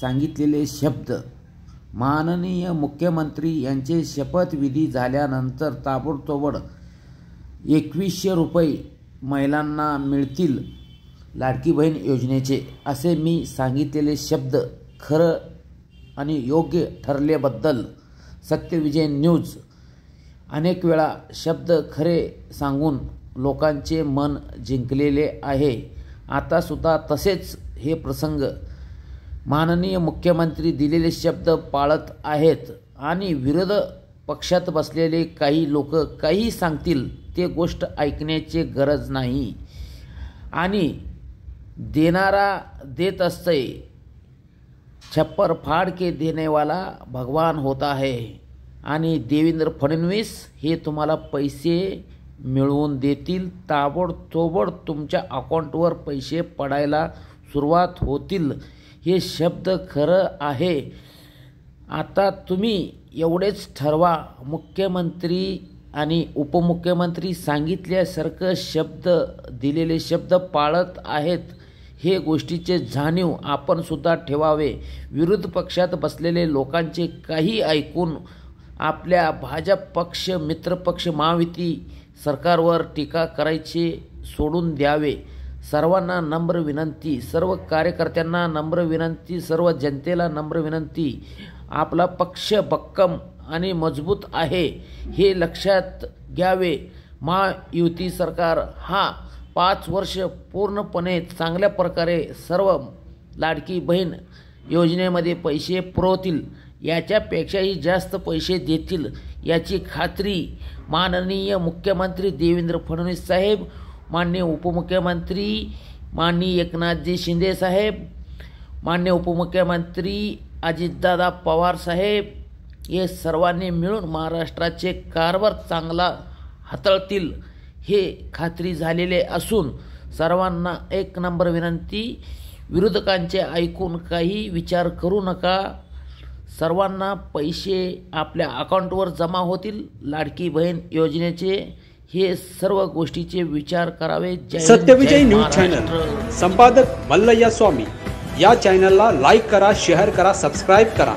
सांगितलेले शब्द माननीय मुख्यमंत्री यांचे शपथविधी झाल्यानंतर ताबडतोब 2100 रुपये महिलांना मिळतील लाडकी बहीण योजनेचे असे मी सांगितलेले शब्द खरं आणि योग्य ठरल्याबद्दल सत्यविजय न्यूज अनेक वेळा शब्द खरे सांगून लोकांचे मन जिंकलेले आहे। आता सुद्धा तसेच हे प्रसंग माननीय मुख्यमंत्री दिलेले शब्द पाळत आहेत आणि विरोध पक्षात बसलेले काही लोक काही सांगतील ते गोष्ट ऐकण्याची गरज नाही आणि देणारा देत असते। छप्पर फाड़ के देने वाला भगवान होता है आणि देवेंद्र फडणवीस हे तुम्हाला पैसे मिळवून देतील। ताबडतोब तुमच्या अकाउंटवर पैसे पडायला सुरुवात होतील। हे शब्द खरं आहे। आता तुम्ही एवढेच ठरवा, मुख्यमंत्री आणि उपमुख्यमंत्री सांगितल्यासारखं शब्द दिलेले शब्द पाळत आहेत हे गोष्टीचे जाणीव आपण सुद्धा ठेवावे। विरोध पक्षात बसलेले लोकांचे काही ऐकून आपल्या भाजप पक्ष मित्रपक्ष महायुती सरकारवर टीका करायचे सोडून द्यावे। सर्वांना नम्र विनंती, सर्व कार्यकर्त्यांना नम्र विनंती, सर्व जनतेला नम्र विनंती, आपला पक्ष भक्कम आणि मजबूत आहे हे लक्षात घ्यावे। महायुती सरकार हा 5 वर्ष पूर्णपणे चांगल्या प्रकारे सर्व लाडकी बहीण योजनेमध्ये पैसे पुरवतील, याच्यापेक्षाही जास्त पैसे देतील याची खात्री माननीय मुख्यमंत्री देवेंद्र फडणवीस साहेब, माननीय उपमुख्यमंत्री माननीय एकनाथजी शिंदे साहेब, माननीय उपमुख्यमंत्री अजितदादा पवार साहेब हे सर्वांनी मिळून महाराष्ट्राचे कारभार चांगला हाताळतील हे खात्री झालेले असून सर्वांना एक नंबर विनंती, विरोधकांचे ऐकून काही विचार करू नका। सर्वांना पैसे आपल्या अकाउंटवर जमा होतील लाडकी बहीण योजनेचे, हे सर्व गोष्टीचे विचार करावे। सत्यविजय न्यूज चॅनल संपादक मल्लय्या स्वामी या चॅनलला लाईक करा, शेअर करा, सबस्क्राइब करा।